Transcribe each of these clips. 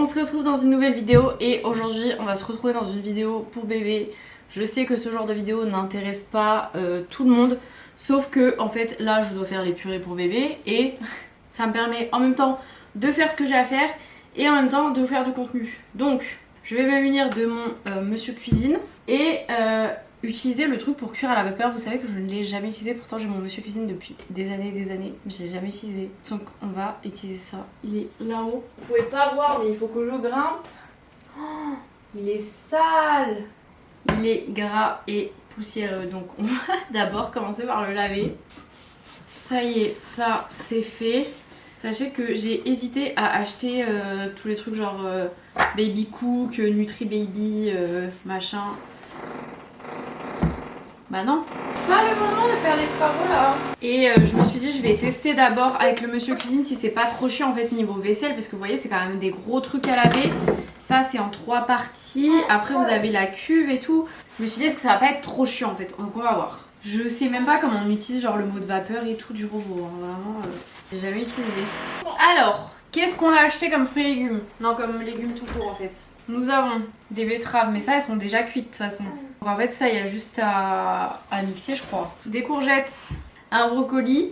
on se retrouve dans une nouvelle vidéo et aujourd'hui on va se retrouver dans une vidéo pour bébé. Je sais que ce genre de vidéo n'intéresse pas tout le monde, sauf que en fait là je dois faire les purées pour bébé et ça me permet en même temps de faire ce que j'ai à faire et en même temps de vous faire du contenu. Donc je vais me munir de mon Monsieur Cuisine et utiliser le truc pour cuire à la vapeur. Vous savez que je ne l'ai jamais utilisé, pourtant j'ai mon Monsieur Cuisine depuis des années, mais je l'ai jamais utilisé. Donc on va utiliser ça. Il est là-haut. Vous pouvez pas voir mais il faut que je grimpe. Oh, il est sale. Il est gras et poussiéreux. Donc on va d'abord commencer par le laver. Ça y est, ça c'est fait. Sachez que j'ai hésité à acheter tous les trucs genre Baby Cook, Nutri Baby, machin. Bah non, pas le moment de faire les travaux là. Et je me suis dit je vais tester d'abord avec le Monsieur Cuisine si c'est pas trop chiant en fait niveau vaisselle, parce que vous voyez c'est quand même des gros trucs à laver. Ça c'est en 3 parties, après vous avez la cuve et tout. Je me suis dit est-ce que ça va pas être trop chiant en fait, donc on va voir. Je sais même pas comment on utilise genre le mode vapeur et tout du robot, hein. Vraiment j'ai jamais utilisé. Alors, qu'est-ce qu'on a acheté comme fruits et légumes? Non, comme légumes tout court en fait. Nous avons des betteraves, mais ça elles sont déjà cuites de toute façon. Donc en fait ça il y a juste à mixer je crois. Des courgettes, un brocoli.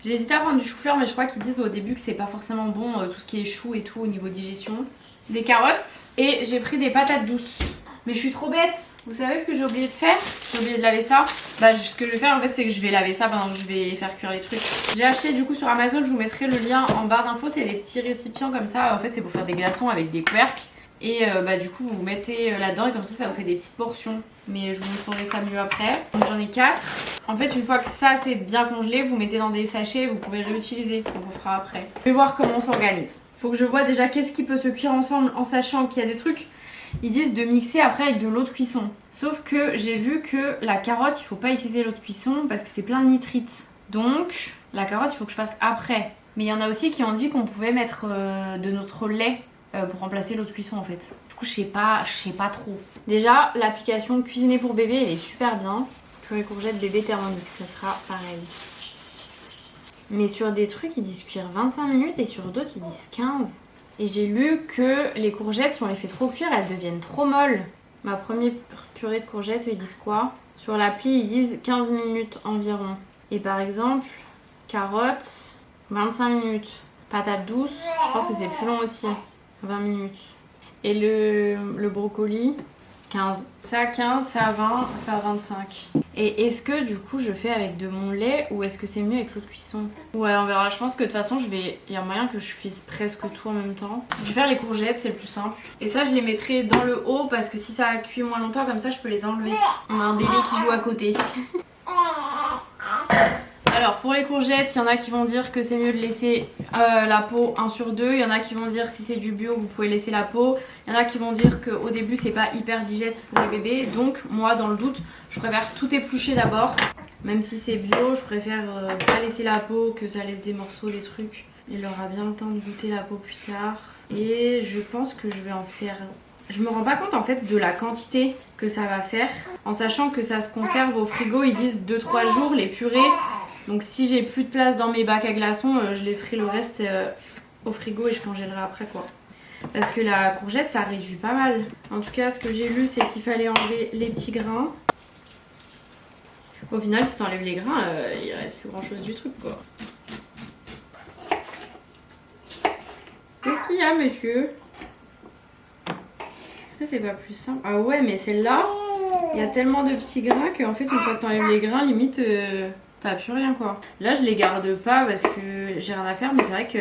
J'ai hésité à prendre du chou-fleur mais je crois qu'ils disent au début que c'est pas forcément bon tout ce qui est chou et tout au niveau digestion. Des carottes et j'ai pris des patates douces. Mais je suis trop bête. Vous savez ce que j'ai oublié de faire? J'ai oublié de laver ça. Bah ce que je vais faire en fait c'est que je vais laver ça pendant que je vais faire cuire les trucs. J'ai acheté du coup sur Amazon, je vous mettrai le lien en barre d'infos. C'est des petits récipients comme ça. En fait c'est pour faire des glaçons avec des couvercles. Et bah du coup vous mettez là-dedans et comme ça vous fait des petites portions. Mais je vous montrerai ça mieux après. Donc j'en ai 4. En fait une fois que ça c'est bien congelé, vous mettez dans des sachets, vous pouvez réutiliser. Donc on fera après. Je vais voir comment on s'organise. Faut que je vois déjà qu'est-ce qui peut se cuire ensemble en sachant qu'il y a des trucs. Ils disent de mixer après avec de l'eau de cuisson. Sauf que j'ai vu que la carotte, il faut pas utiliser l'eau de cuisson parce que c'est plein de nitrites. Donc la carotte, il faut que je fasse après. Mais il y en a aussi qui ont dit qu'on pouvait mettre de notre lait pour remplacer l'eau de cuisson en fait. Du coup, je sais pas trop. Déjà, l'application Cuisiner pour bébé, elle est super bien. Purée courgette bébé Thermomix, ça sera pareil. Mais sur des trucs, ils disent cuire 25 minutes et sur d'autres, ils disent 15. Et j'ai lu que les courgettes, si on les fait trop cuire, elles deviennent trop molles. Ma première purée de courgettes, ils disent quoi? Sur l'appli, ils disent 15 minutes environ. Et par exemple, carottes, 25 minutes. Patates douces, je pense que c'est plus long aussi. 20 minutes. Et le brocoli, 15. Ça 15, ça 20, ça 25. Et est-ce que du coup je fais avec de mon lait ou est-ce que c'est mieux avec l'eau de cuisson? Ouais, on verra. Je pense que de toute façon il y a moyen que je cuise presque tout en même temps. Je vais faire les courgettes, c'est le plus simple. Et ça je les mettrai dans le haut parce que si ça cuit moins longtemps comme ça je peux les enlever. On a un bébé qui joue à côté. Alors pour les courgettes, il y en a qui vont dire que c'est mieux de laisser la peau 1 sur 2. Il y en a qui vont dire si c'est du bio, vous pouvez laisser la peau. Il y en a qui vont dire qu'au début c'est pas hyper digeste pour les bébés. Donc moi dans le doute, je préfère tout éplucher d'abord. Même si c'est bio, je préfère pas laisser la peau, que ça laisse des morceaux, des trucs. Il aura bien le temps de goûter la peau plus tard. Et je pense que je vais en faire... Je me rends pas compte en fait de la quantité que ça va faire. En sachant que ça se conserve au frigo, ils disent 2-3 jours les purées. Donc si j'ai plus de place dans mes bacs à glaçons, je laisserai le reste au frigo et je congèlerai après quoi. Parce que la courgette ça réduit pas mal. En tout cas ce que j'ai lu c'est qu'il fallait enlever les petits grains. Au final si t'enlèves les grains, il reste plus grand chose du truc quoi. Qu'est-ce qu'il y a monsieur? Est-ce que c'est pas plus simple? Ah ouais mais celle-là, il y a tellement de petits grains qu'en fait une fois que t'enlèves les grains limite... T'as plus rien quoi. Là je les garde pas parce que j'ai rien à faire, mais c'est vrai que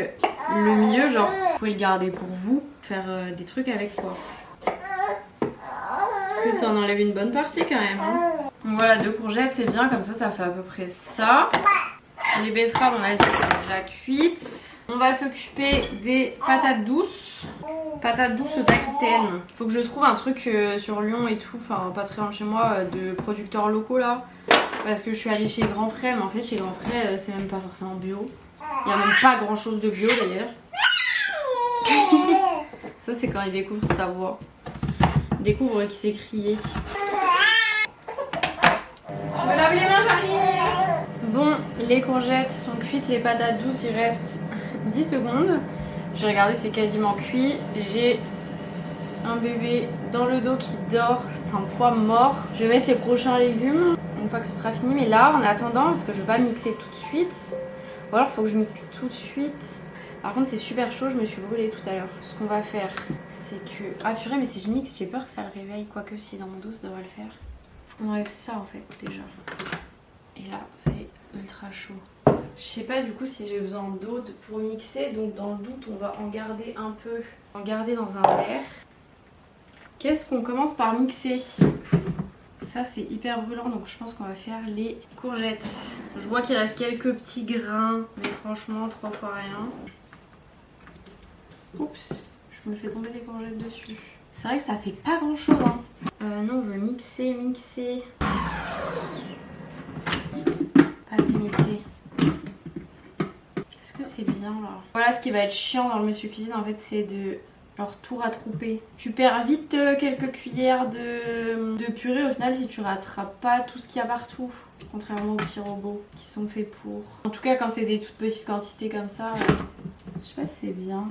le milieu genre vous pouvez le garder pour vous, faire des trucs avec quoi. Parce que ça en enlève une bonne partie quand même hein. Donc voilà, 2 courgettes c'est bien, comme ça fait à peu près ça. Les betteraves on a dit qu'elles sont déjà cuites. On va s'occuper des patates douces. Patates douces d'Aquitaine. Faut que je trouve un truc sur Lyon et tout, enfin pas très loin de chez moi, de producteurs locaux là. Parce que je suis allée chez Grand Frais, mais en fait chez Grand Frais c'est même pas forcément bio. Il n'y a même pas grand chose de bio d'ailleurs. Ça c'est quand il découvre sa voix. Il découvre qu'il s'est crié. Je me lave les mains, j'arrive. Bon, les courgettes sont cuites, les patates douces il reste 10 secondes. J'ai regardé, c'est quasiment cuit. J'ai un bébé dans le dos qui dort, c'est un poids mort. Je vais mettre les prochains légumes une fois que ce sera fini. Mais là, en attendant, parce que je vais pas mixer tout de suite, ou alors il faut que je mixe tout de suite. Par contre, c'est super chaud, je me suis brûlée tout à l'heure. Ce qu'on va faire, c'est que... Ah purée, mais si je mixe, j'ai peur que ça le réveille. Quoique si dans mon dos, ça devrait le faire. On enlève ça en fait, déjà. Et là, c'est ultra chaud. Je sais pas du coup si j'ai besoin d'eau pour mixer. Donc dans le doute, on va en garder un peu. En garder dans un verre. Qu'est-ce qu'on commence par mixer? Ça c'est hyper brûlant, donc je pense qu'on va faire les courgettes. Je vois qu'il reste quelques petits grains, mais franchement 3 fois rien. Oups, je me fais tomber des courgettes dessus. C'est vrai que ça fait pas grand chose hein. Nous on veut mixer. Pas assez mixé. Est-ce que c'est bien là? Voilà, ce qui va être chiant dans le Monsieur Cuisine en fait, c'est de genre tout rattraper. Tu perds vite quelques cuillères de purée au final si tu rattrapes pas tout ce qu'il y a partout. Contrairement aux petits robots qui sont faits pour. En tout cas quand c'est des toutes petites quantités comme ça, je sais pas si c'est bien.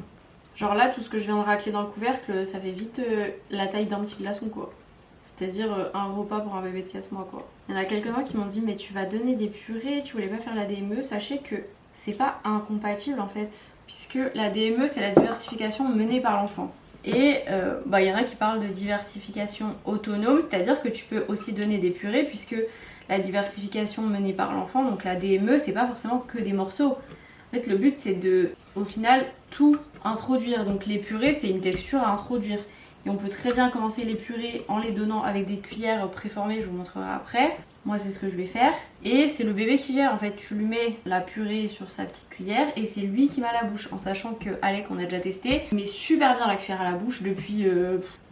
Genre là tout ce que je viens de racler dans le couvercle, ça fait vite la taille d'un petit glaçon quoi. C'est-à-dire un repas pour un bébé de 4 mois quoi. Il y en a quelques-uns qui m'ont dit mais tu vas donner des purées, tu voulais pas faire la DME. Sachez que c'est pas incompatible en fait. Puisque la DME c'est la diversification menée par l'enfant. Et il y en a qui parlent de diversification autonome, c'est-à-dire que tu peux aussi donner des purées puisque la diversification menée par l'enfant, donc la DME, c'est pas forcément que des morceaux. En fait le but c'est de, au final, tout introduire. Donc les purées c'est une texture à introduire. Et on peut très bien commencer les purées en les donnant avec des cuillères préformées, je vous montrerai après. Moi c'est ce que je vais faire. Et c'est le bébé qui gère en fait, tu lui mets la purée sur sa petite cuillère et c'est lui qui met à la bouche. En sachant que Alec, on a déjà testé, il met super bien la cuillère à la bouche depuis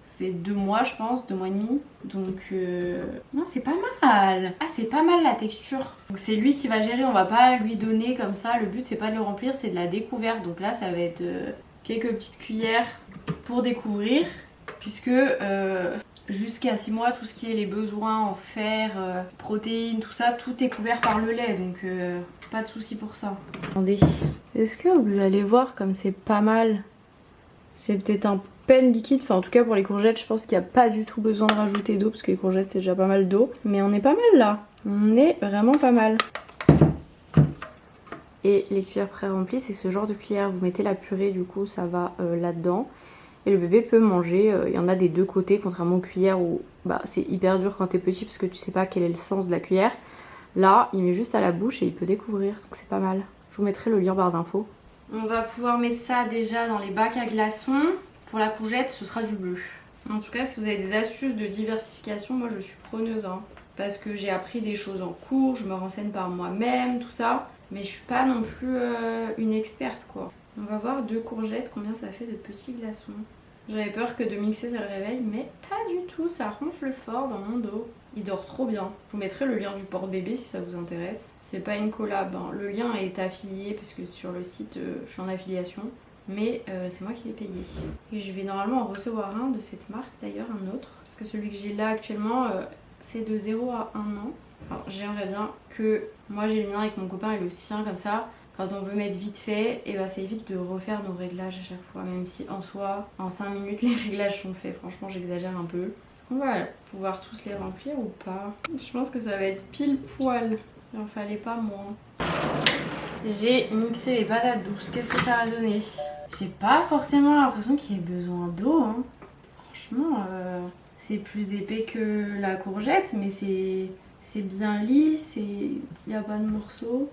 c'est 2 mois je pense, 2 mois et demi. Donc non c'est pas mal. Ah c'est pas mal la texture. Donc c'est lui qui va gérer, on va pas lui donner comme ça. Le but c'est pas de le remplir, c'est de la découverte. Donc là ça va être quelques petites cuillères pour découvrir. Puisque jusqu'à 6 mois, tout ce qui est les besoins en fer, protéines, tout ça, tout est couvert par le lait. Donc pas de souci pour ça. Attendez, est-ce que vous allez voir comme c'est pas mal? C'est peut-être un peine liquide. Enfin en tout cas pour les courgettes, je pense qu'il n'y a pas du tout besoin de rajouter d'eau. Parce que les courgettes c'est déjà pas mal d'eau. Mais on est pas mal là. On est vraiment pas mal. Et les cuillères pré-remplies, c'est ce genre de cuillère. Vous mettez la purée, du coup ça va là-dedans. Et le bébé peut manger, il y en a des deux côtés, contrairement aux cuillères où c'est hyper dur quand t'es petit parce que tu sais pas quel est le sens de la cuillère. Là, il met juste à la bouche et il peut découvrir, donc c'est pas mal. Je vous mettrai le lien en barre d'infos. On va pouvoir mettre ça déjà dans les bacs à glaçons. Pour la courgette, ce sera du bleu. En tout cas, si vous avez des astuces de diversification, moi je suis preneuse. Hein, parce que j'ai appris des choses en cours, je me renseigne par moi-même, tout ça. Mais je suis pas non plus une experte quoi. On va voir 2 courgettes, combien ça fait de petits glaçons. J'avais peur que de mixer ça le réveille, mais pas du tout, ça ronfle fort dans mon dos. Il dort trop bien. Je vous mettrai le lien du porte-bébé si ça vous intéresse. C'est pas une collab, hein. Le lien est affilié parce que sur le site je suis en affiliation. Mais c'est moi qui l'ai payé. Et je vais normalement en recevoir un de cette marque, d'ailleurs un autre. Parce que celui que j'ai là actuellement, c'est de 0 à 1 an. Alors j'aimerais bien que moi j'ai le mien avec mon copain et le sien comme ça. Quand on veut mettre vite fait, et ça évite de refaire nos réglages à chaque fois. Même si en soi, en 5 minutes, les réglages sont faits. Franchement, j'exagère un peu. Est-ce qu'on va pouvoir tous les remplir ou pas? Je pense que ça va être pile poil. Il en fallait pas moins. J'ai mixé les patates douces. Qu'est-ce que ça a donné? J'ai pas forcément l'impression qu'il y ait besoin d'eau. Hein. Franchement, c'est plus épais que la courgette, mais c'est bien lisse et il n'y a pas de morceaux.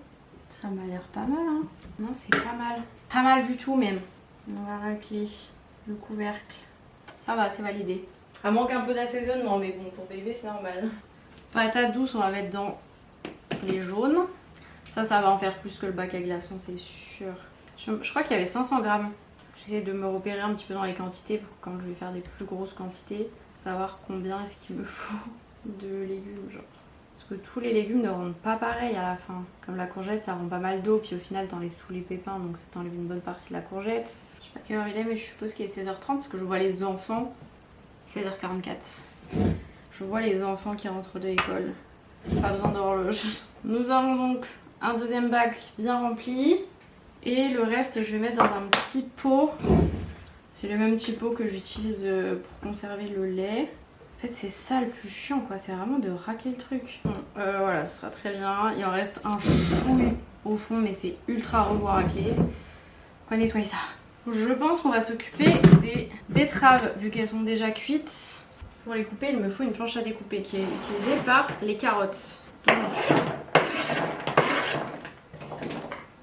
Ça m'a l'air pas mal, hein. Non, c'est pas mal. Pas mal du tout, même. On va racler le couvercle. Ça va, c'est validé. Ça manque un peu d'assaisonnement, mais bon, pour bébé, c'est normal. Patates douces, on va mettre dans les jaunes. Ça va en faire plus que le bac à glaçons, c'est sûr. Je crois qu'il y avait 500 grammes. J'essaie de me repérer un petit peu dans les quantités pour quand je vais faire des plus grosses quantités, savoir combien est-ce qu'il me faut de légumes, genre. Parce que tous les légumes ne rendent pas pareil à la fin. Comme la courgette, ça rend pas mal d'eau, puis au final t'enlèves tous les pépins, donc ça t'enlève une bonne partie de la courgette. Je sais pas quelle heure il est, mais je suppose qu'il est 16h30 parce que je vois les enfants. 16h44. Je vois les enfants qui rentrent de l'école. Pas besoin d'horloge. Nous avons donc un deuxième bac bien rempli. Et le reste, je vais mettre dans un petit pot. C'est le même petit pot que j'utilise pour conserver le lait. En fait, c'est ça le plus chiant, quoi. C'est vraiment de racler le truc. Bon, voilà, ce sera très bien. Il en reste un chouille au fond, mais c'est ultra relou à racler. On va nettoyer ça. Je pense qu'on va s'occuper des betteraves, vu qu'elles sont déjà cuites. Pour les couper, il me faut une planche à découper qui est utilisée par les carottes. Donc,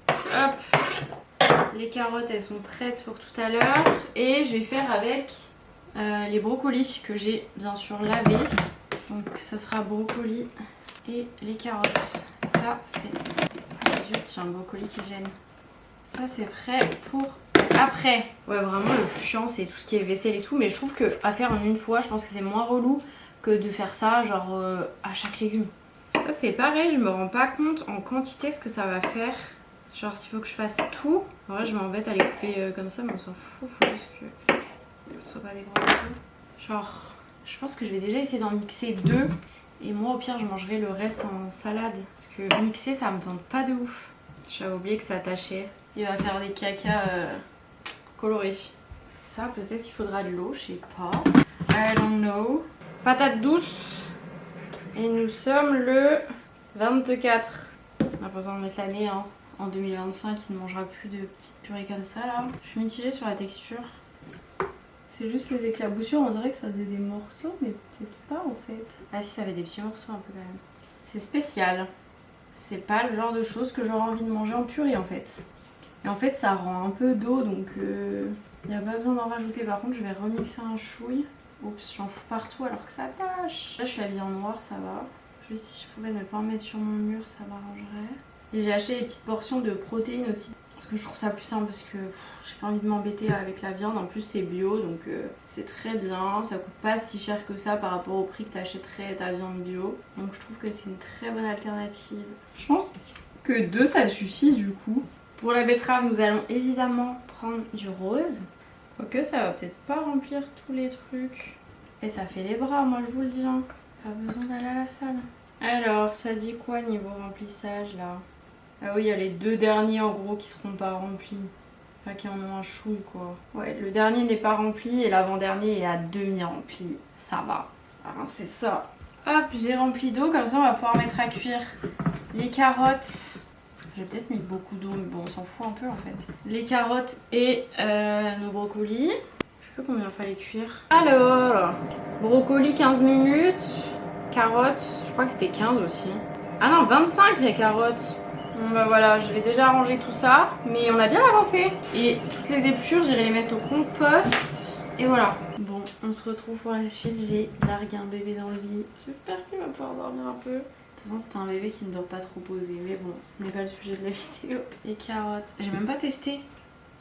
hop, les carottes, elles sont prêtes pour tout à l'heure. Et je vais faire avec les brocolis que j'ai bien sûr lavés. Donc ça sera brocoli et les carottes. Ça c'est... Ah, zut, j'ai un brocoli qui gêne. Ça c'est prêt pour après. Ouais, vraiment le plus chiant c'est tout ce qui est vaisselle et tout. Mais je trouve que à faire en une fois, je pense que c'est moins relou que de faire ça genre à chaque légume. Ça c'est pareil, je me rends pas compte en quantité ce que ça va faire. Genre s'il faut que je fasse tout. En vrai je m'embête à les couper comme ça mais on s'en fout. Faut juste que ce soit pas des gros morceaux. Genre je pense que je vais déjà essayer d'en mixer 2. Et moi au pire je mangerai le reste en salade. Parce que mixer ça me tente pas de ouf. J'avais oublié que ça attachait. Il va faire des cacas colorés. Ça peut-être qu'il faudra de l'eau, je sais pas. I don't know. Patates douces. Et nous sommes le 24. On a pas besoin de mettre l'année hein. En 2025 il ne mangera plus de petites purées comme ça là. Je suis mitigée sur la texture. C'est juste les éclaboussures, on dirait que ça faisait des morceaux, mais peut-être pas en fait. Ah si, ça avait des petits morceaux un peu quand même. C'est spécial. C'est pas le genre de choses que j'aurais envie de manger en purée en fait. Et en fait ça rend un peu d'eau donc il n'y a pas besoin d'en rajouter. Par contre je vais remixer un chouille. Oups, j'en fous partout alors que ça tâche. Là je suis habillée en noir, ça va. Juste si je pouvais ne pas en mettre sur mon mur, ça m'arrangerait. Et j'ai acheté des petites portions de protéines aussi. Parce que je trouve ça plus simple parce que j'ai pas envie de m'embêter avec la viande. En plus c'est bio donc c'est très bien. Ça coûte pas si cher que ça par rapport au prix que t'achèterais ta viande bio. Donc je trouve que c'est une très bonne alternative. Je pense que 2 ça suffit du coup. Pour la betterave nous allons évidemment prendre du rose. Quoique ça va peut-être pas remplir tous les trucs. Et ça fait les bras moi je vous le dis. Hein. Pas besoin d'aller à la salle. Alors ça dit quoi niveau remplissage là? Ah oui, il y a les 2 derniers en gros qui seront pas remplis. Enfin, qui en ont un chouille quoi. Ouais, le dernier n'est pas rempli et l'avant-dernier est à demi rempli. Ça va. Ah, c'est ça. Hop, j'ai rempli d'eau. Comme ça, on va pouvoir mettre à cuire les carottes. J'ai peut-être mis beaucoup d'eau, mais bon, on s'en fout un peu en fait. Les carottes et nos brocolis. Je sais pas combien il fallait cuire. Alors, brocoli 15 minutes. Carottes, je crois que c'était 15 aussi. Ah non, 25 les carottes. Bon bah voilà, je vais déjà ranger tout ça, mais on a bien avancé. Et toutes les épluchures, j'irai les mettre au compost. Et voilà. Bon, on se retrouve pour la suite. J'ai largué un bébé dans le lit. J'espère qu'il va pouvoir dormir un peu. De toute façon, c'était un bébé qui ne dort pas trop posé. Mais bon, ce n'est pas le sujet de la vidéo. Les carottes. J'ai même pas testé.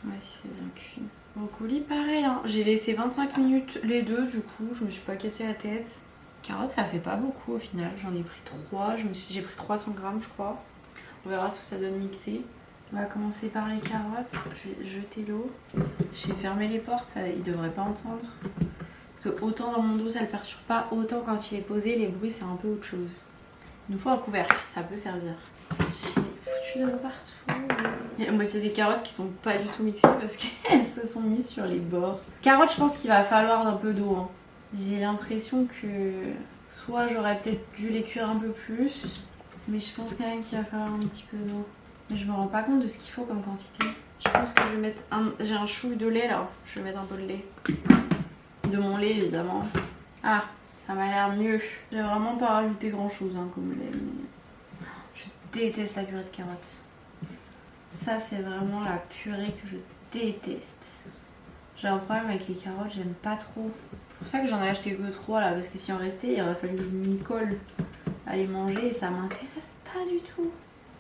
Ouais, si c'est bien cuit. Brocoli, pareil. Hein. J'ai laissé 25 minutes les deux, du coup. Je me suis pas cassé la tête. Carottes, ça fait pas beaucoup au final. J'en ai pris 3. J'ai pris 300 grammes, je crois. On verra ce que ça donne mixé. On va commencer par les carottes. Je vais jeter l'eau. J'ai fermé les portes, ça, ils devraient pas entendre. Parce que autant dans mon dos ça le perturbe pas, autant quand il est posé, les bruits c'est un peu autre chose. Il nous faut un couvercle, ça peut servir. J'ai foutu de l'eau partout. Il y a la moitié des carottes qui sont pas du tout mixées parce qu'elles se sont mises sur les bords. Carottes, je pense qu'il va falloir un peu d'eau. Hein. J'ai l'impression que soit j'aurais peut-être dû les cuire un peu plus. Mais je pense quand même qu'il va falloir un petit peu d'eau. Mais je me rends pas compte de ce qu'il faut comme quantité. Je pense que je vais mettre un... J'ai un chouille de lait là. Je vais mettre un peu de lait. De mon lait évidemment. Ah, ça m'a l'air mieux. J'ai vraiment pas rajouté grand chose hein, comme lait. Mais... Je déteste la purée de carottes. Ça c'est vraiment la purée que je déteste. J'ai un problème avec les carottes, j'aime pas trop. C'est pour ça que j'en ai acheté que 3 là. Parce que si en restait, il aurait fallu que je m'y colle à les manger et ça m'intéresse pas du tout.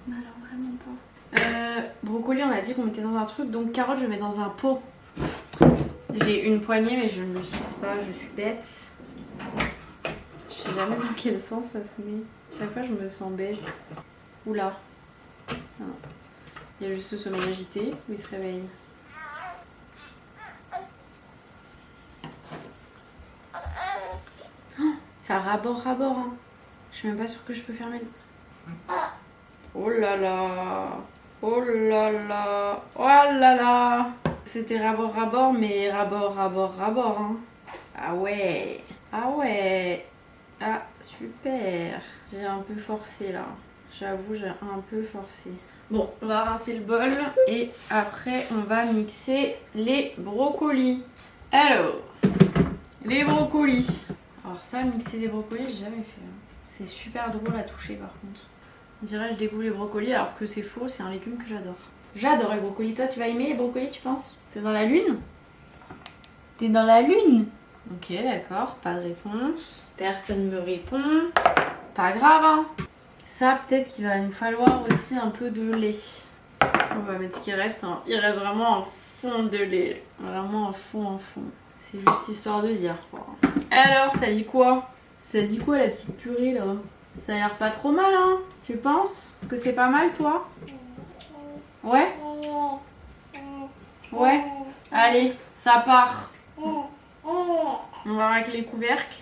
Mais alors vraiment pas. Brocoli on a dit qu'on mettait dans un truc, donc carottes je mets dans un pot. J'ai une poignée mais je ne l'utilise pas, je suis bête. Je sais jamais dans quel sens ça se met. Chaque fois je me sens bête. Oula. Non. Il y a juste ce sommeil agité où il se réveille. Oh, ça rabord hein. Je suis même pas sûre que je peux fermer le... Oh là là. Oh là là. Oh là là. C'était rabord mais rabord hein. Ah ouais. Ah ouais. Ah super. J'ai un peu forcé là. J'avoue j'ai un peu forcé. Bon, on va rincer le bol et après on va mixer les brocolis. Alors, les brocolis. Alors ça, mixer des brocolis, j'ai jamais fait. C'est super drôle à toucher par contre. On dirait que je dégoûte les brocolis alors que c'est faux, c'est un légume que j'adore. J'adore les brocolis. Toi, tu vas aimer les brocolis, tu penses? T'es dans la lune? T'es dans la lune? Ok, d'accord, pas de réponse. Personne me répond. Pas grave, hein. Ça, peut-être qu'il va nous falloir aussi un peu de lait. On va mettre ce qui reste. Hein. Il reste vraiment un fond de lait. Vraiment un fond. C'est juste histoire de dire, quoi. Alors, ça dit quoi? Ça dit quoi, la petite purée, là? Ça a l'air pas trop mal, hein? Tu penses que c'est pas mal, toi? Ouais? Ouais? Allez, ça part. On va racler le couvercle.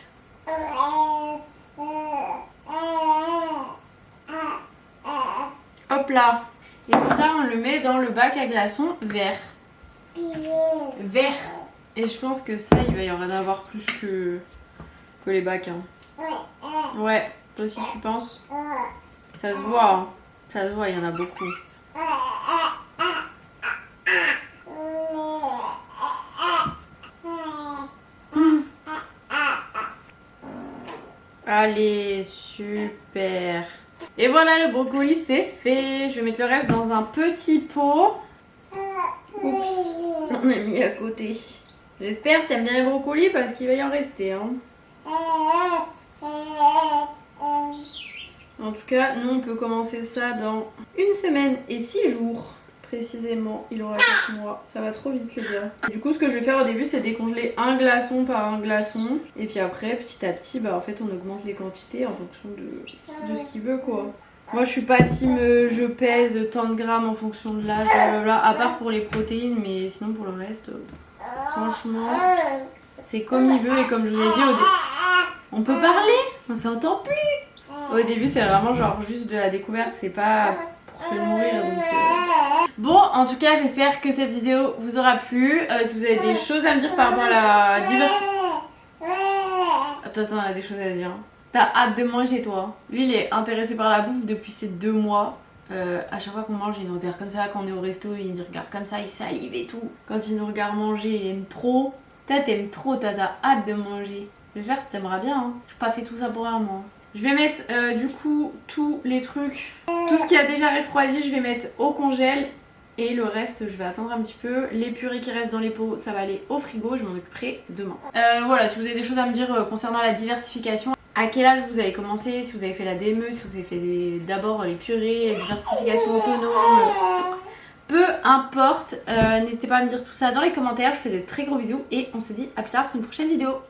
Hop là. Et ça, on le met dans le bac à glaçons vert. Vert. Et je pense que ça, il va y en avoir plus que les bacs. Hein. Ouais. Toi aussi, tu penses? Ça se voit. Hein. Ça se voit, il y en a beaucoup. Allez, super. Et voilà, le brocoli c'est fait. Je vais mettre le reste dans un petit pot. Oups, on a mis à côté. J'espère que t'aimes bien les brocolis parce qu'il va y en rester. Hein. En tout cas, nous on peut commencer ça dans 1 semaine et 6 jours. Précisément, il aura 4 mois. Ça va trop vite les gars. Du coup, ce que je vais faire au début, c'est décongeler un glaçon par un glaçon. Et puis après, petit à petit, bah en fait, on augmente les quantités en fonction de ce qu'il veut quoi. Moi, je suis pas team je pèse tant de grammes en fonction de l'âge, blablabla. À part pour les protéines, mais sinon pour le reste, franchement, c'est comme il veut. Et comme je vous ai dit, on peut parler, on s'entend plus. Au début, c'est vraiment genre juste de la découverte, c'est pas pour se nourrir. Donc, Bon, en tout cas, j'espère que cette vidéo vous aura plu. Si vous avez des choses à me dire par rapport à la diversité... Attends, on a des choses à dire. T'as hâte de manger, toi. Lui, il est intéressé par la bouffe depuis ces 2 mois. À chaque fois qu'on mange, il nous regarde comme ça. Quand on est au resto, il nous regarde comme ça, il salive et tout. Quand il nous regarde manger, il aime trop. Toi, t'aimes trop, t'as hâte de manger. J'espère que t'aimeras bien. Hein. J'ai pas fait tout ça pour un mois. Je vais mettre du coup tous les trucs, tout ce qui a déjà refroidi, je vais mettre au congèle. Et le reste, je vais attendre un petit peu. Les purées qui restent dans les pots, ça va aller au frigo. Je m'en occuperai demain. Voilà, si vous avez des choses à me dire concernant la diversification, à quel âge vous avez commencé, si vous avez fait la DME, si vous avez fait d'abord les purées, la diversification autonome, peu importe. N'hésitez pas à me dire tout ça dans les commentaires. Je vous fais de très gros bisous et on se dit à plus tard pour une prochaine vidéo.